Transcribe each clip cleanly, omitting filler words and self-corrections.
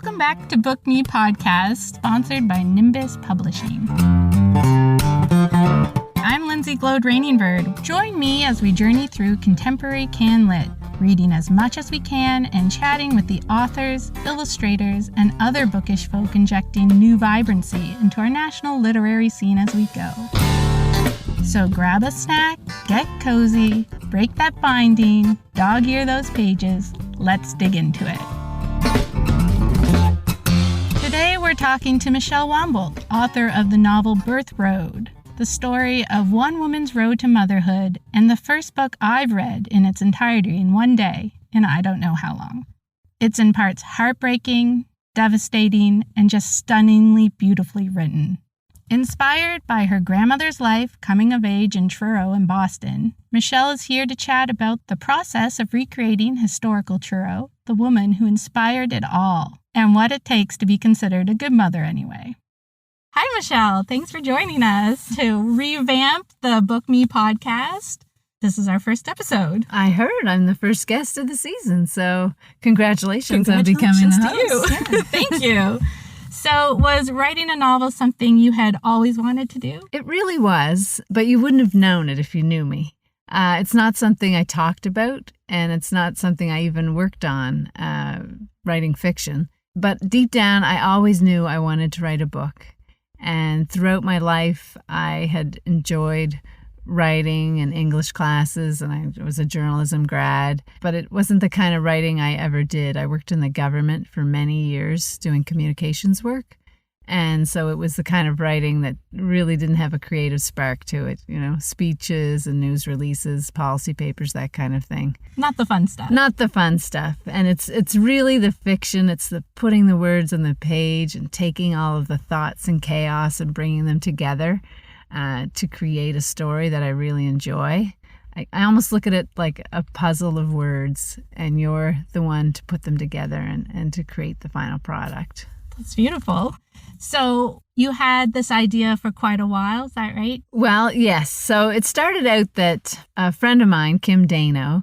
Welcome back to Book Me Podcast, sponsored by Nimbus Publishing. I'm Lindsay Glode Rainingbird. Join me as we journey through contemporary can lit, reading as much as we can and chatting with the authors, illustrators, and other bookish folk injecting new vibrancy into our national literary scene as we go. So grab a snack, get cozy, break that binding, dog-ear those pages. Let's dig into it. Today we're talking to Michelle Wamboldt, author of the novel Birth Road, the story of one woman's road to motherhood, and the first book I've read in its entirety in one day, in I don't know how long. It's in parts heartbreaking, devastating, and just stunningly beautifully written. Inspired by her grandmother's life coming of age in Truro in Boston, Michelle is here to chat about the process of recreating historical Truro, the woman who inspired it all, and what it takes to be considered a good mother anyway. Hi, Michelle. Thanks for joining us to revamp the Book Me podcast. This is our first episode. I heard I'm the first guest of the season, so congratulations on becoming the host. Yeah, thank you. So was writing a novel something you had always wanted to do? It really was, but you wouldn't have known it if you knew me. It's not something I talked about, and it's not something I even worked on, writing fiction. But deep down, I always knew I wanted to write a book. And throughout my life, I had enjoyed writing in English classes, and I was a journalism grad, but it wasn't the kind of writing I ever did. I worked in the government for many years doing communications work, and so it was the kind of writing that really didn't have a creative spark to it, speeches and news releases, policy papers, that kind of thing. Not the fun stuff. Not the fun stuff. And it's really the fiction, it's the putting the words on the page and taking all of the thoughts and chaos and bringing them together to create a story that I really enjoy. I almost look at it like a puzzle of words, and you're the one to put them together and to create the final product. That's beautiful. So you had this idea for quite a while, is that right? Well, yes. So it started out that a friend of mine, Kim Dano,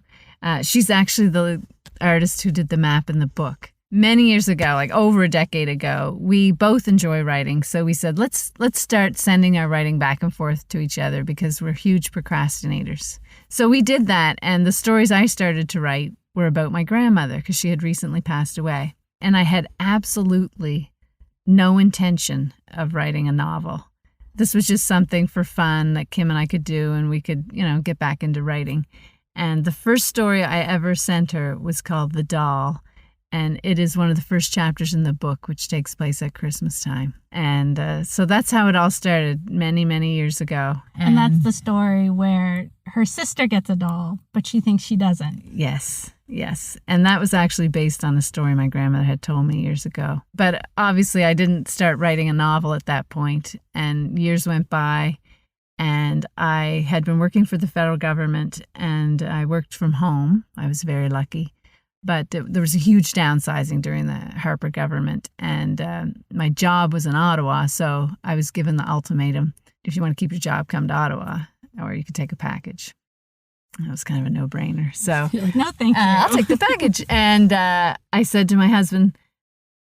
she's actually the artist who did the map in the book. Many years ago, like over a decade ago, we both enjoy writing. So we said, let's start sending our writing back and forth to each other because we're huge procrastinators. So we did that. And the stories I started to write were about my grandmother because she had recently passed away. And I had absolutely no intention of writing a novel. This was just something for fun that Kim and I could do, and we could, get back into writing. And the first story I ever sent her was called The Doll. And it is one of the first chapters in the book, which takes place at Christmas time. And so that's how it all started many, many years ago. And that's the story where her sister gets a doll, but she thinks she doesn't. Yes. And that was actually based on a story my grandmother had told me years ago. But obviously, I didn't start writing a novel at that point. And years went by, and I had been working for the federal government, and I worked from home. I was very lucky. But there was a huge downsizing during the Harper government, and my job was in Ottawa, so I was given the ultimatum: if you want to keep your job, come to Ottawa, or you could take a package. That was kind of a no-brainer. So you're like, no, thank you. I'll take the package. And I said to my husband,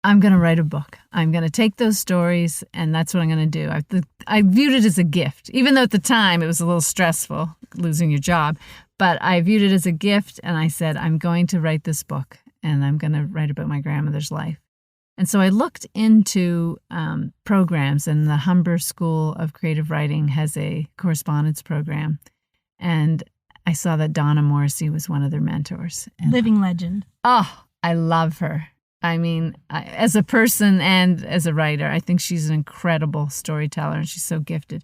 I'm going to write a book. I'm going to take those stories, and that's what I'm going to do. I viewed it as a gift, even though at the time it was a little stressful, losing your job. But I viewed it as a gift, and I said, I'm going to write this book, and I'm going to write about my grandmother's life. And so I looked into programs, and the Humber School of Creative Writing has a correspondence program. And I saw that Donna Morrissey was one of their mentors. Living legend. Oh, I love her. I mean, as a person and as a writer, I think she's an incredible storyteller, and she's so gifted.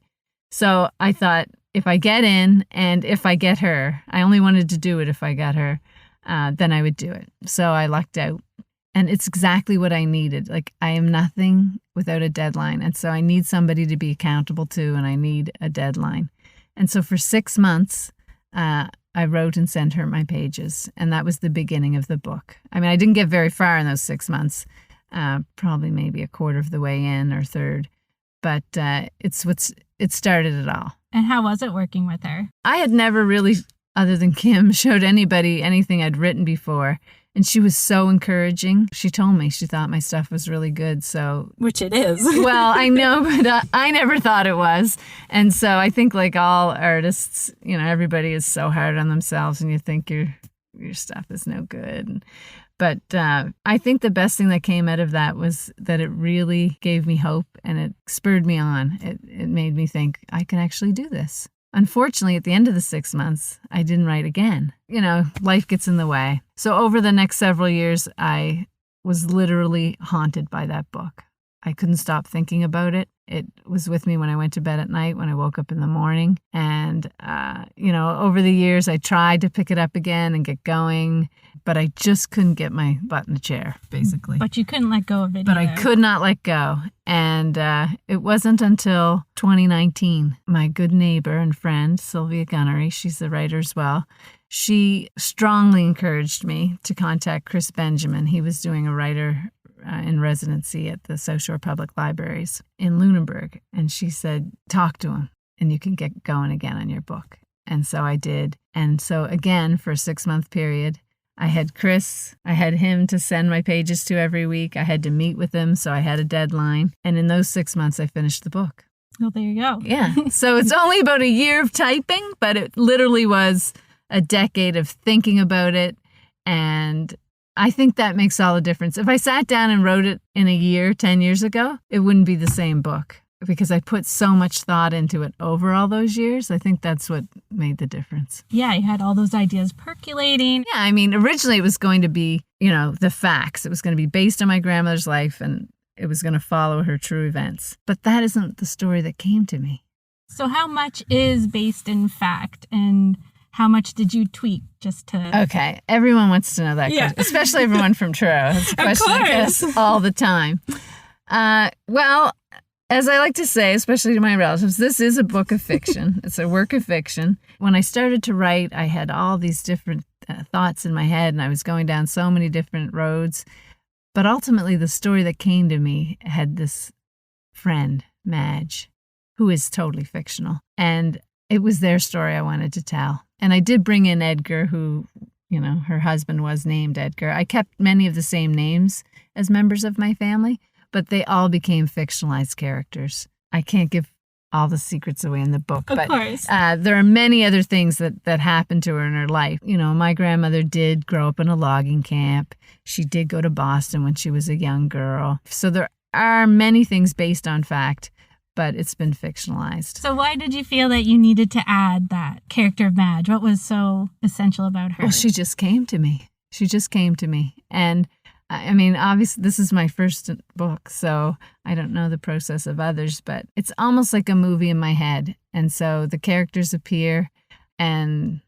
So I thought, if I get in and if I get her, I only wanted to do it if I got her, then I would do it. So I lucked out. And it's exactly what I needed. Like, I am nothing without a deadline. And so I need somebody to be accountable to, and I need a deadline. And so for 6 months, I wrote and sent her my pages. And that was the beginning of the book. I mean, I didn't get very far in those 6 months, probably maybe a quarter of the way in or third. But it started it all. And how was it working with her? I had never really, other than Kim, showed anybody anything I'd written before And she was so encouraging. She told me she thought my stuff was really good. So, Which it is. well, I know, but I never thought it was. And so I think like all artists, everybody is so hard on themselves and you think your stuff is no good. But I think the best thing that came out of that was that it really gave me hope and it spurred me on. It made me think I can actually do this. Unfortunately, at the end of the 6 months, I didn't write again. Life gets in the way. So over the next several years, I was literally haunted by that book. I couldn't stop thinking about it. It was with me when I went to bed at night, when I woke up in the morning. And, over the years, I tried to pick it up again and get going, but I just couldn't get my butt in the chair, basically. But you couldn't let go of it But either. I could not let go. And it wasn't until 2019, my good neighbor and friend, Sylvia Gunnery, she's the writer as well, she strongly encouraged me to contact Chris Benjamin. He was doing a writer in residency at the South Shore Public Libraries in Lunenburg. And she said, talk to him and you can get going again on your book. And so I did. And so again, for a 6-month period, I had Chris, I had him to send my pages to every week. I had to meet with him, so I had a deadline. And in those 6 months, I finished the book. Well, there you go. Yeah. So it's only about a year of typing, but it literally was a decade of thinking about it. And I think that makes all the difference. If I sat down and wrote it in a year, 10 years ago, it wouldn't be the same book because I put so much thought into it over all those years. I think that's what made the difference. Yeah, you had all those ideas percolating. Yeah, I mean, originally it was going to be, the facts. It was going to be based on my grandmother's life and it was going to follow her true events. But that isn't the story that came to me. So how much is based in fact and how much did you tweak just to... Okay, everyone wants to know that question, especially everyone from Truro. It's a question I get all the time. Well, as I like to say, especially to my relatives, this is a book of fiction. It's a work of fiction. When I started to write, I had all these different thoughts in my head, and I was going down so many different roads. But ultimately, the story that came to me had this friend, Madge, who is totally fictional. And it was their story I wanted to tell. And I did bring in Edgar, who, her husband was named Edgar. I kept many of the same names as members of my family, but they all became fictionalized characters. I can't give all the secrets away in the book, Of course. There are many other things that happened to her in her life. My grandmother did grow up in a logging camp. She did go to Boston when she was a young girl. So there are many things based on fact, but it's been fictionalized. So why did you feel that you needed to add that character of Madge? What was so essential about her? Well, she just came to me. And I mean, obviously, this is my first book, so I don't know the process of others, but it's almost like a movie in my head. And so the characters appear, and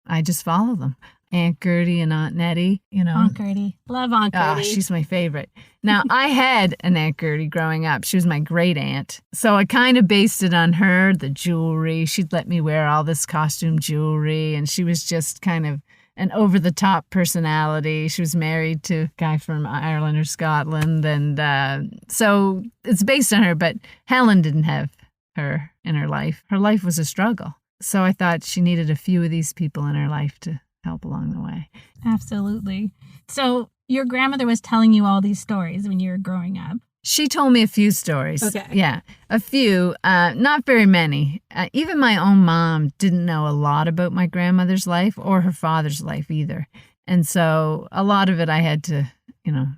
I just follow them. Aunt Gertie and Aunt Nettie, Aunt Gertie. Love Aunt Gertie. Oh, she's my favorite. Now, I had an Aunt Gertie growing up. She was my great aunt. So I kind of based it on her, the jewelry. She'd let me wear all this costume jewelry, and she was just kind of an over-the-top personality. She was married to a guy from Ireland or Scotland, and so it's based on her, but Helen didn't have her in her life. Her life was a struggle. So I thought she needed a few of these people in her life to help along the way. Absolutely. So your grandmother was telling you all these stories when you were growing up. She told me a few stories. Okay. Yeah, a few, not very many. Even my own mom didn't know a lot about my grandmother's life or her father's life either. And so a lot of it I had to,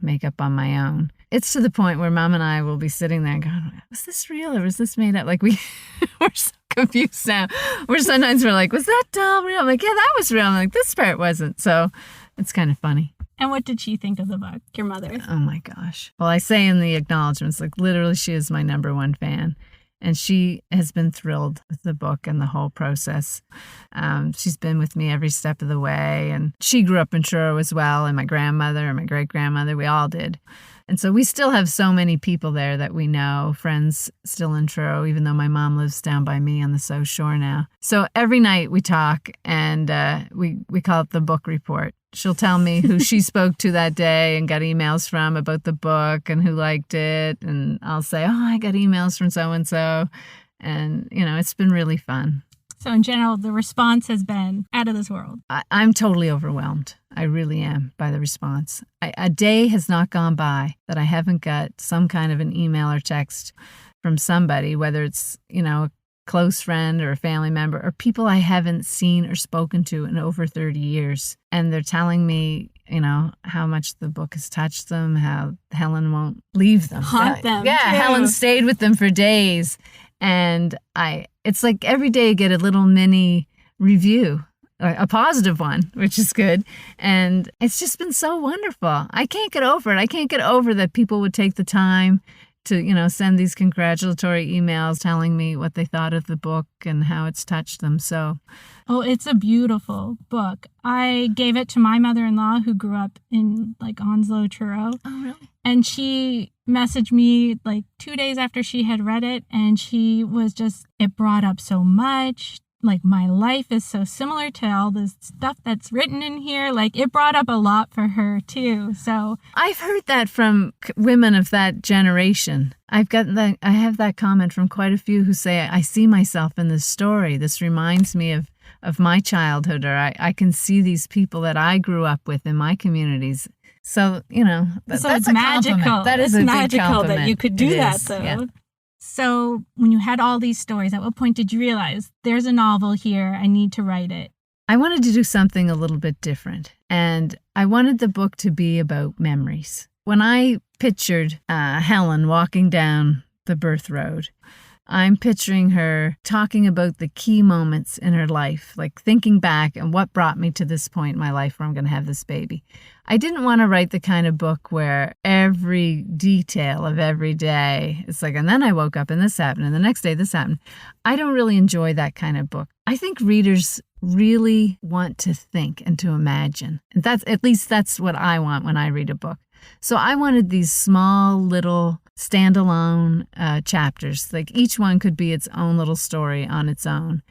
make up on my own. It's to the point where Mom and I will be sitting there going, was this real or was this made up? Like we're so confused now. Sometimes we're like, was that doll real? I'm like, yeah, that was real. I'm like, this part wasn't. So it's kind of funny. And what did she think of the book, your mother? Oh my gosh. Well, I say in the acknowledgments, like literally she is my number one fan. And she has been thrilled with the book and the whole process. She's been with me every step of the way. And she grew up in Truro as well. And my grandmother and my great-grandmother, we all did. And so we still have so many people there that we know, friends still in Truro, even though my mom lives down by me on the South Shore now. So every night we talk and we call it the book report. She'll tell me who she spoke to that day and got emails from about the book and who liked it. And I'll say, oh, I got emails from so-and-so. And, it's been really fun. So in general, the response has been out of this world. I'm totally overwhelmed. I really am by the response. A day has not gone by that I haven't got some kind of an email or text from somebody, whether it's, a close friend or a family member or people I haven't seen or spoken to in over 30 years. And they're telling me, how much the book has touched them, how Helen won't leave them. Haunt them. Yeah, too. Helen stayed with them for days. And it's like every day I get a little mini review, a positive one, which is good. And it's just been so wonderful. I can't get over it. I can't get over that people would take the time to, send these congratulatory emails telling me what they thought of the book and how it's touched them. So, oh, it's a beautiful book. I gave it to my mother-in-law who grew up in Onslow, Truro. Oh, really? And she messaged me 2 days after she had read it, and she was it brought up so much. My life is so similar to all this stuff that's written in here. It brought up a lot for her too. So I've heard that from women of that generation. I have that comment from quite a few who say, I see myself in this story. This reminds me of my childhood, or I can see these people that I grew up with in my communities. So, that's it's a magical. Compliment. That is it's a magical big compliment. that you could do It that, is, though. yeah. So when you had all these stories, at what point did you realize there's a novel here, I need to write it? I wanted to do something a little bit different, and I wanted the book to be about memories. When I pictured Helen walking down the birth road, I'm picturing her talking about the key moments in her life, thinking back and what brought me to this point in my life where I'm going to have this baby. I didn't want to write the kind of book where every detail of every day, it's and then I woke up and this happened and the next day this happened. I don't really enjoy that kind of book. I think readers really want to think and to imagine. And that's what I want when I read a book. So I wanted these small little standalone chapters. Each one could be its own little story on its own.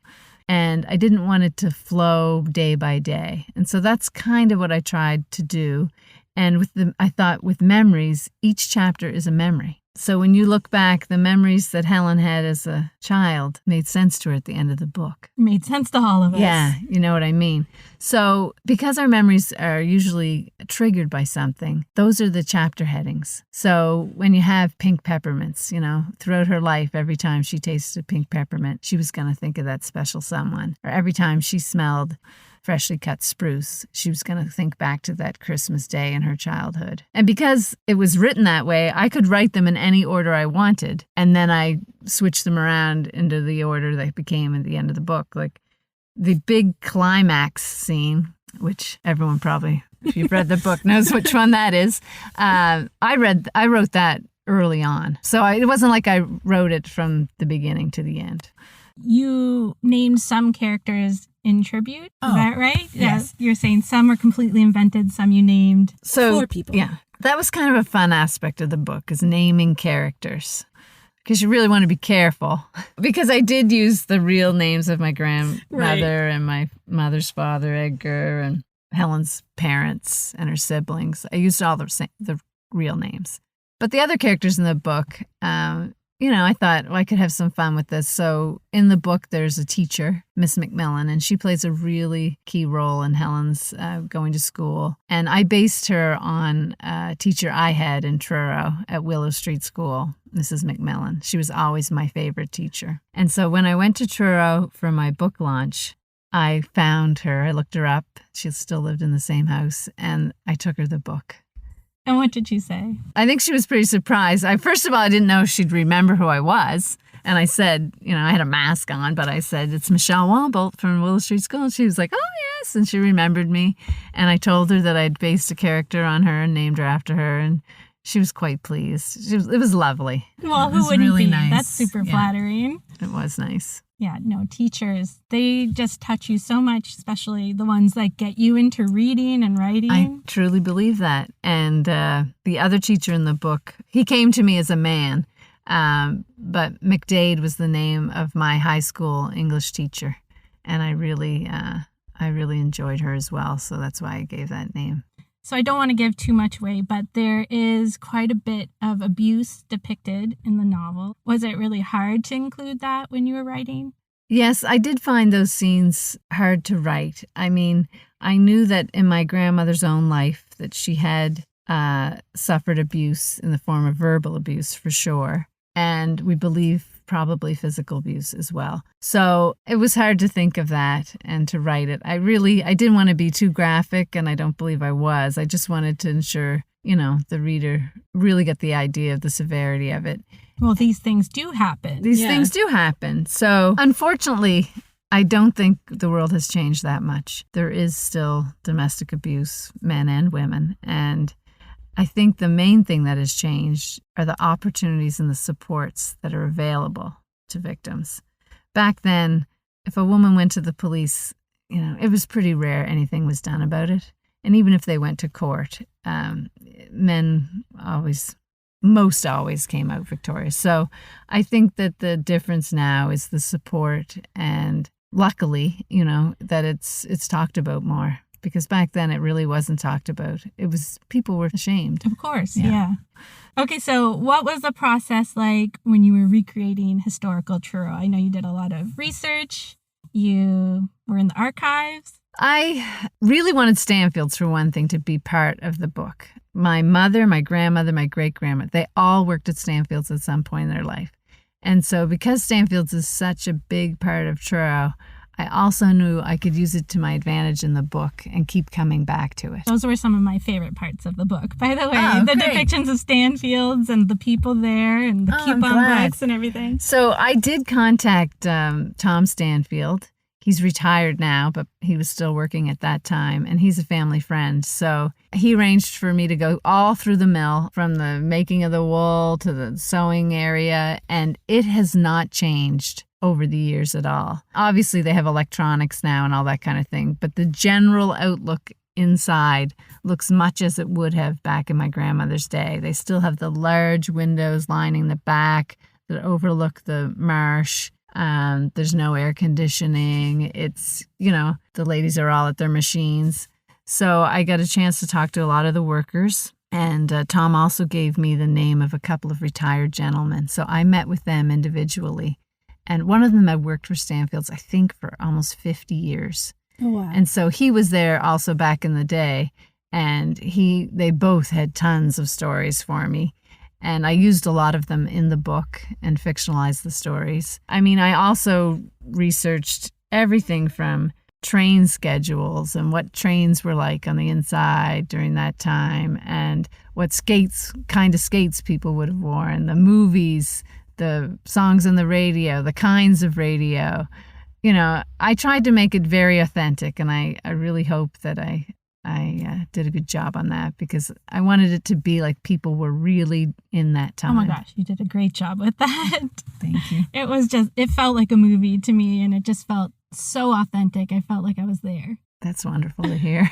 And I didn't want it to flow day by day. And so that's kind of what I tried to do. And I thought with memories, each chapter is a memory. So when you look back, the memories that Helen had as a child made sense to her at the end of the book. Made sense to all of us. Yeah, you know what I mean. So because our memories are usually triggered by something, those are the chapter headings. So when you have pink peppermints, throughout her life, every time she tasted a pink peppermint, she was going to think of that special someone. Or every time she smelled freshly cut spruce, she was going to think back to that Christmas day in her childhood. And because it was written that way, I could write them in any order I wanted. And then I switched them around into the order they became at the end of the book. The big climax scene, which everyone probably, if you've read the book, knows which one that is. I wrote that early on. So it wasn't like I wrote it from the beginning to the end. You named some characters in tribute. Is that right? Yes. Yeah, you're saying some were completely invented, some you named for people. Yeah. That was kind of a fun aspect of the book, is naming characters. Because you really want to be careful. Because I did use the real names of my grandmother and my mother's father, Edgar, and Helen's parents and her siblings. I used all the real names. But the other characters in the book, I thought, I could have some fun with this. So in the book, there's a teacher, Miss McMillan, and she plays a really key role in Helen's going to school. And I based her on a teacher I had in Truro at Willow Street School, Mrs. McMillan. She was always my favorite teacher. And so when I went to Truro for my book launch, I found her. I looked her up. She still lived in the same house, and I took her the book. And what did you say? I think she was pretty surprised. First of all, I didn't know she'd remember who I was. And I said, I had a mask on, but I said, it's Michelle Wamboldt from Willow Street School. And she was like, oh, yes. And she remembered me. And I told her that I'd based a character on her and named her after her. And she was quite pleased. It was lovely. Well, who wouldn't really be? nice. That's super flattering. It was nice. Yeah, no, teachers, they just touch you so much, especially the ones that get you into reading and writing. I truly believe that. And the other teacher in the book, he came to me as a man, but McDade was the name of my high school English teacher. And I really enjoyed her as well. So that's why I gave that name. So I don't want to give too much away, but there is quite a bit of abuse depicted in the novel. Was it really hard to include that when you were writing? Yes, I did find those scenes hard to write. I mean, I knew that in my grandmother's own life that she had suffered abuse in the form of verbal abuse for sure. And we believe probably physical abuse as well. So it was hard to think of that and to write it. I didn't want to be too graphic, and I don't believe I was. I just wanted to ensure, the reader really get the idea of the severity of it. Well, these things do happen. These things do happen. So unfortunately, I don't think the world has changed that much. There is still domestic abuse, men and women. And I think the main thing that has changed are the opportunities and the supports that are available to victims. Back then, if a woman went to the police, it was pretty rare anything was done about it. And even if they went to court, men most always came out victorious. So I think that the difference now is the support, and luckily, that it's talked about more. Because back then it really wasn't talked about. People were ashamed. Of course, yeah. Okay, so what was the process like when you were recreating historical Truro? I know you did a lot of research. You were in the archives. I really wanted Stanfields, for one thing, to be part of the book. My mother, my grandmother, my great-grandmother, they all worked at Stanfields at some point in their life. And so because Stanfields is such a big part of Truro, I also knew I could use it to my advantage in the book and keep coming back to it. Those were some of my favorite parts of the book, by the way. Great. Depictions of Stanfields and the people there and the coupon books and everything. So I did contact Tom Stanfield. He's retired now, but he was still working at that time, and he's a family friend. So he arranged for me to go all through the mill, from the making of the wool to the sewing area, and it has not changed over the years at all. Obviously, they have electronics now and all that kind of thing, but the general outlook inside looks much as it would have back in my grandmother's day. They still have the large windows lining the back that overlook the marsh. There's no air conditioning. It's, the ladies are all at their machines. So I got a chance to talk to a lot of the workers. And Tom also gave me the name of a couple of retired gentlemen. So I met with them individually. And one of them had worked for Stanfields, I think, for almost 50 years. Oh, wow. And so he was there also back in the day. And they both had tons of stories for me. And I used a lot of them in the book and fictionalized the stories. I mean, I also researched everything from train schedules and what trains were like on the inside during that time, and what kind of skates people would have worn, the movies, the songs on the radio, the kinds of radio. I tried to make it very authentic, and I really hope that I did a good job on that, because I wanted it to be like people were really in that time. Oh my gosh, you did a great job with that. Thank you. It felt like a movie to me, and it just felt so authentic. I felt like I was there. That's wonderful to hear.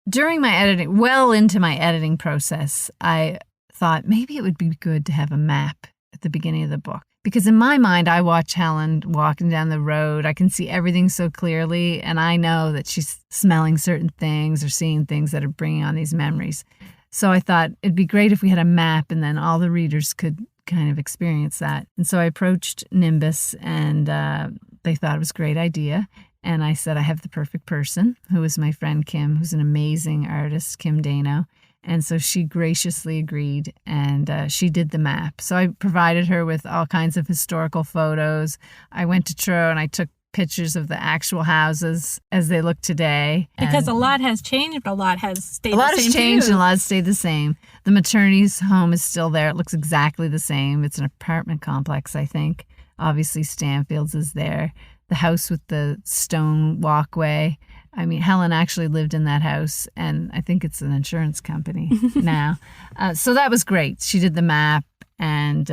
During my editing, well into my editing process, I thought maybe it would be good to have a map at the beginning of the book. Because in my mind, I watch Helen walking down the road. I can see everything so clearly, and I know that she's smelling certain things or seeing things that are bringing on these memories. So I thought it'd be great if we had a map, and then all the readers could kind of experience that. And so I approached Nimbus, and they thought it was a great idea. And I said, I have the perfect person, who is my friend Kim, who's an amazing artist, Kim Dano. And so she graciously agreed, and she did the map. So I provided her with all kinds of historical photos. I went to Truro and I took pictures of the actual houses as they look today. Because a lot has changed, but a lot has stayed the same. A lot has changed and a lot has stayed the same. The maternity's home is still there. It looks exactly the same. It's an apartment complex, I think. Obviously, Stanfields is there. The house with the stone walkway. I mean, Helen actually lived in that house, and I think it's an insurance company now. So that was great. She did the map, and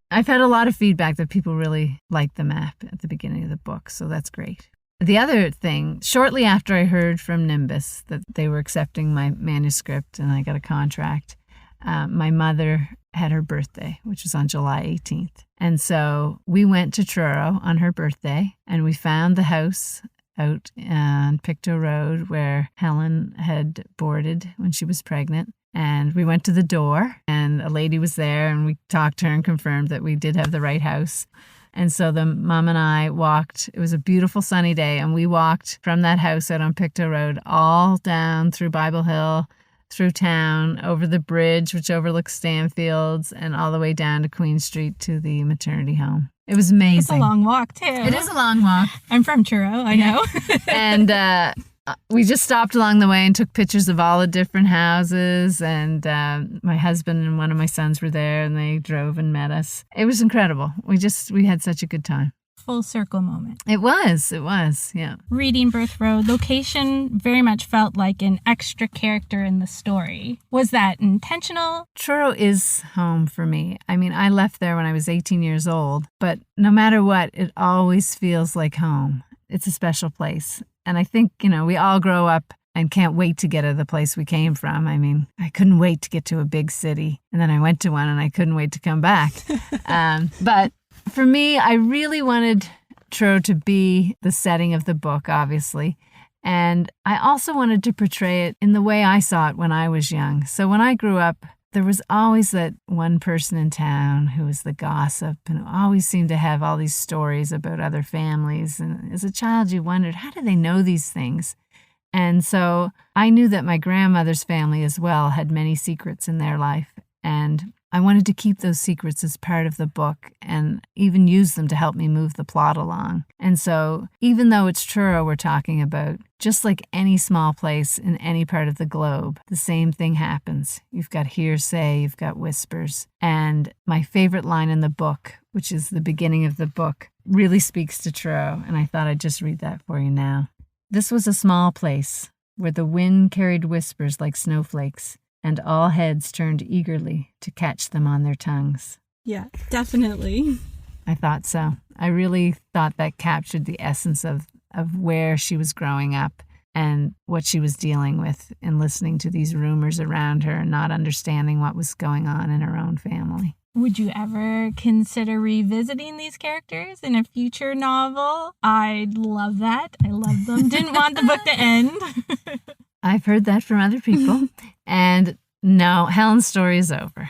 I've had a lot of feedback that people really liked the map at the beginning of the book, so that's great. The other thing, shortly after I heard from Nimbus that they were accepting my manuscript and I got a contract, my mother had her birthday, which was on July 18th. And so we went to Truro on her birthday, and we found the house out on Pictou Road where Helen had boarded when she was pregnant. And we went to the door, and a lady was there, and we talked to her and confirmed that we did have the right house. And so the mom and I walked. It was a beautiful sunny day, and we walked from that house out on Pictou Road all down through Bible Hill, through town, over the bridge, which overlooks Stanfields, and all the way down to Queen Street to the maternity home. It was amazing. It's a long walk, too. It is a long walk. I'm from Truro, I know. And we just stopped along the way and took pictures of all the different houses. And my husband and one of my sons were there, and they drove and met us. It was incredible. We had such a good time. Full circle moment. It was, yeah. Reading Birth Road, location very much felt like an extra character in the story. Was that intentional? Truro is home for me. I mean, I left there when I was 18 years old, but no matter what, it always feels like home. It's a special place. And I think, we all grow up and can't wait to get to the place we came from. I mean, I couldn't wait to get to a big city. And then I went to one and I couldn't wait to come back. But for me, I really wanted Truro to be the setting of the book, obviously. And I also wanted to portray it in the way I saw it when I was young. So when I grew up, there was always that one person in town who was the gossip and always seemed to have all these stories about other families. And as a child, you wondered, how do they know these things? And so I knew that my grandmother's family as well had many secrets in their life. And I wanted to keep those secrets as part of the book and even use them to help me move the plot along. And so even though it's Truro we're talking about, just like any small place in any part of the globe, the same thing happens. You've got hearsay, you've got whispers. And my favorite line in the book, which is the beginning of the book, really speaks to Truro. And I thought I'd just read that for you now. This was a small place where the wind carried whispers like snowflakes, and all heads turned eagerly to catch them on their tongues. Yeah, definitely. I thought so. I really thought that captured the essence of where she was growing up and what she was dealing with in listening to these rumors around her and not understanding what was going on in her own family. Would you ever consider revisiting these characters in a future novel? I'd love that. I love them. Didn't want the book to end. I've heard that from other people. And no, Helen's story is over.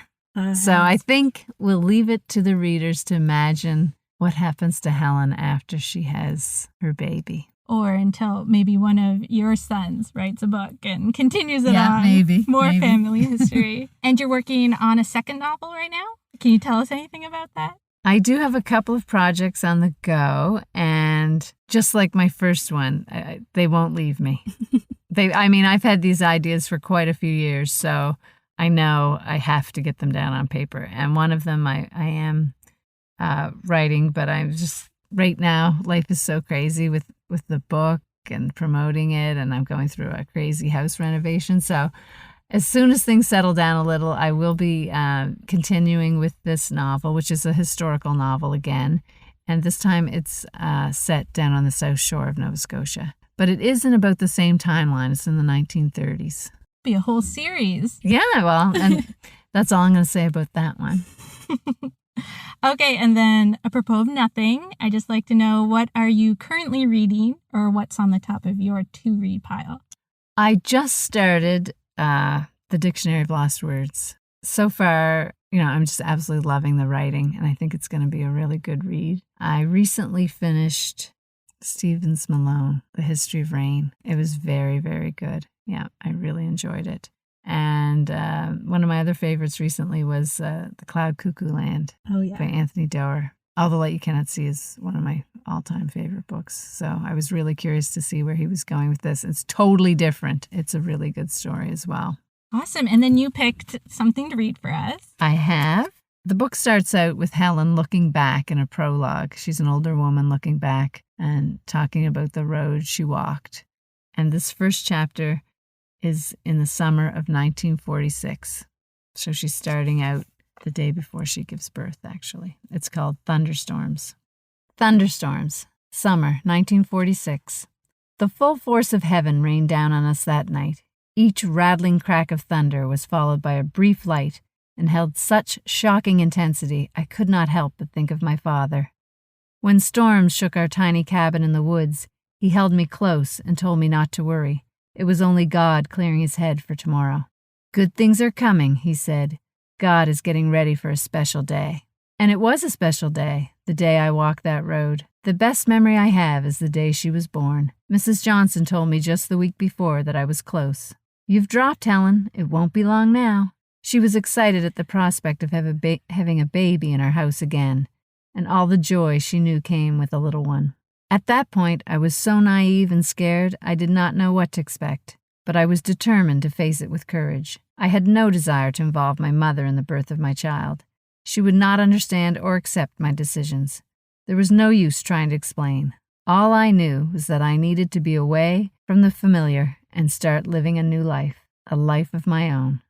So I think we'll leave it to the readers to imagine what happens to Helen after she has her baby. Or until maybe one of your sons writes a book and continues it on. Yeah, maybe. More family history. And you're working on a second novel right now? Can you tell us anything about that? I do have a couple of projects on the go, and just like my first one, they won't leave me. I've had these ideas for quite a few years, so I know I have to get them down on paper. And one of them I am writing, but I'm just, right now, life is so crazy with the book and promoting it, and I'm going through a crazy house renovation. So as soon as things settle down a little, I will be continuing with this novel, which is a historical novel again. And this time it's set down on the South Shore of Nova Scotia. But it is in about the same timeline. It's in the 1930s. Be a whole series. Yeah, well, and that's all I'm going to say about that one. Okay, and then apropos of nothing, I just like to know, what are you currently reading, or what's on the top of your to-read pile? I just started the Dictionary of Lost Words. So far, I'm just absolutely loving the writing, and I think it's going to be a really good read. I recently finished Stephen Malone, The History of Rain. It was very, very good. Yeah, I really enjoyed it. And one of my other favorites recently was The Cloud Cuckoo Land by Anthony Doerr. All the Light You Cannot See is one of my all-time favorite books. So I was really curious to see where he was going with this. It's totally different. It's a really good story as well. Awesome. And then you picked something to read for us. I have. The book starts out with Helen looking back in a prologue. She's an older woman looking back and talking about the road she walked. And this first chapter is in the summer of 1946. So she's starting out the day before she gives birth, actually. It's called Thunderstorms. Thunderstorms, summer 1946. The full force of heaven rained down on us that night. Each rattling crack of thunder was followed by a brief light and held such shocking intensity I could not help but think of my father. When storms shook our tiny cabin in the woods, he held me close and told me not to worry. It was only God clearing his head for tomorrow. Good things are coming, he said. God is getting ready for a special day. And it was a special day, the day I walked that road. The best memory I have is the day she was born. Mrs. Johnson told me just the week before that I was close. "You've dropped, Helen. It won't be long now." She was excited at the prospect of having a baby in our house again, and all the joy she knew came with a little one. At that point, I was so naive and scared I did not know what to expect, but I was determined to face it with courage. I had no desire to involve my mother in the birth of my child. She would not understand or accept my decisions. There was no use trying to explain. All I knew was that I needed to be away from the familiar and start living a new life, a life of my own.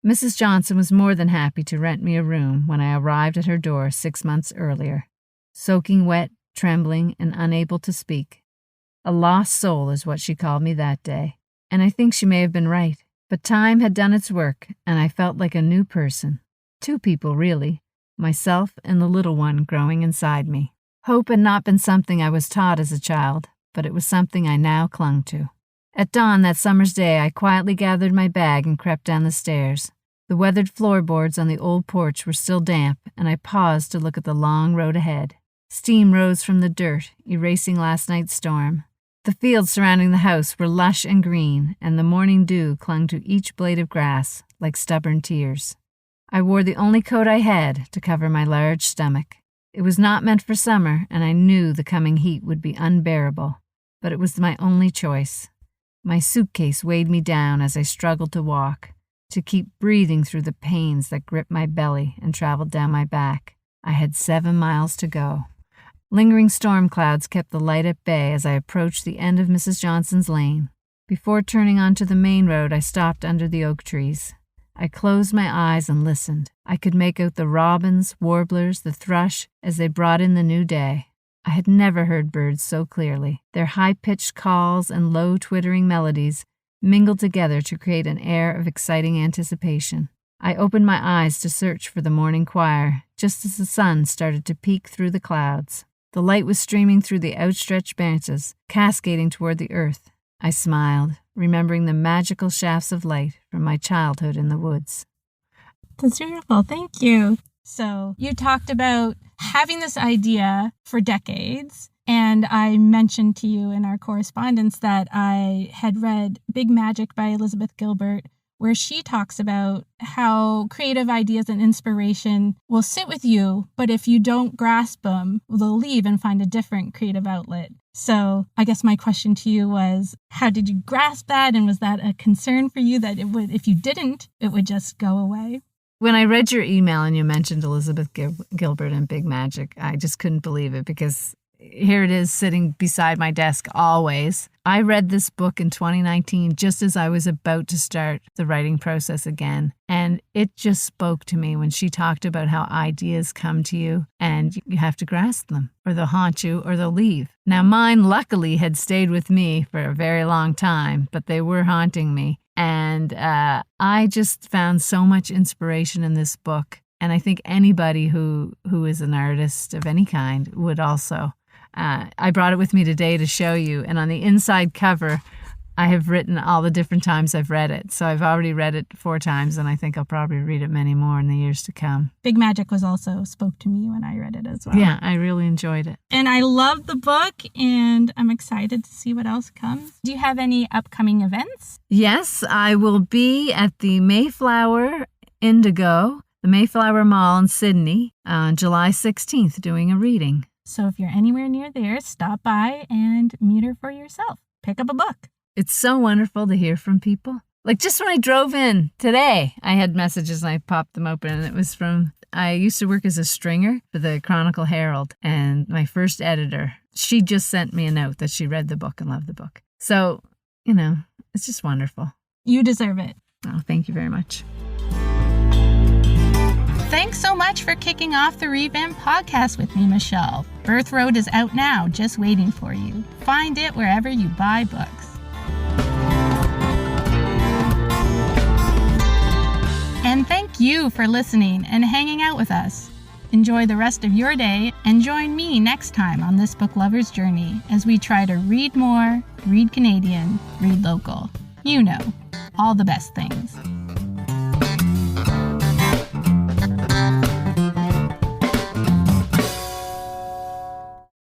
Mrs. Johnson was more than happy to rent me a room when I arrived at her door 6 months earlier, soaking wet, trembling, and unable to speak. A lost soul is what she called me that day, and I think she may have been right. But time had done its work, and I felt like a new person. 2 people, really, myself and the little one growing inside me. Hope had not been something I was taught as a child, but it was something I now clung to. At dawn that summer's day, I quietly gathered my bag and crept down the stairs. The weathered floorboards on the old porch were still damp, and I paused to look at the long road ahead. Steam rose from the dirt, erasing last night's storm. The fields surrounding the house were lush and green, and the morning dew clung to each blade of grass like stubborn tears. I wore the only coat I had to cover my large stomach. It was not meant for summer, and I knew the coming heat would be unbearable, but it was my only choice. My suitcase weighed me down as I struggled to walk, to keep breathing through the pains that gripped my belly and traveled down my back. I had 7 miles to go. Lingering storm clouds kept the light at bay as I approached the end of Mrs. Johnson's lane. Before turning onto the main road, I stopped under the oak trees. I closed my eyes and listened. I could make out the robins, warblers, the thrush as they brought in the new day. I had never heard birds so clearly. Their high-pitched calls and low twittering melodies mingled together to create an air of exciting anticipation. I opened my eyes to search for the morning choir, just as the sun started to peek through the clouds. The light was streaming through the outstretched branches, cascading toward the earth. I smiled, remembering the magical shafts of light from my childhood in the woods. That's beautiful. Thank you. So you talked about having this idea for decades, and I mentioned to you in our correspondence that I had read Big Magic by Elizabeth Gilbert, where she talks about how creative ideas and inspiration will sit with you, but if you don't grasp them, they'll leave and find a different creative outlet. So I guess my question to you was, how did you grasp that? And was that a concern for you that it would, if you didn't, it would just go away? When I read your email and you mentioned Elizabeth Gilbert and Big Magic, I just couldn't believe it because here it is sitting beside my desk always. I read this book in 2019 just as I was about to start the writing process again. And it just spoke to me when she talked about how ideas come to you and you have to grasp them or they'll haunt you or they'll leave. Now mine luckily had stayed with me for a very long time, but they were haunting me. And I just found so much inspiration in this book. And I think anybody who is an artist of any kind would also. I brought it with me today to show you. And on the inside cover, I have written all the different times I've read it. So I've already read it 4 times, and I think I'll probably read it many more in the years to come. Big Magic was also spoke to me when I read it as well. Yeah, I really enjoyed it. And I love the book, and I'm excited to see what else comes. Do you have any upcoming events? Yes, I will be at the Mayflower Indigo, the Mayflower Mall in Sydney, on July 16th doing a reading. So if you're anywhere near there, stop by and meet her for yourself. Pick up a book. It's so wonderful to hear from people. Like just when I drove in today, I had messages and I popped them open, and it was from, I used to work as a stringer for the Chronicle Herald, and my first editor, she just sent me a note that she read the book and loved the book. So, it's just wonderful. You deserve it. Oh, thank you very much. Thanks so much for kicking off the Revamp podcast with me, Michelle. Birth Road is out now, just waiting for you. Find it wherever you buy books. And thank you for listening and hanging out with us. Enjoy the rest of your day and join me next time on this book lover's journey as we try to read more, read Canadian, read local. All the best things.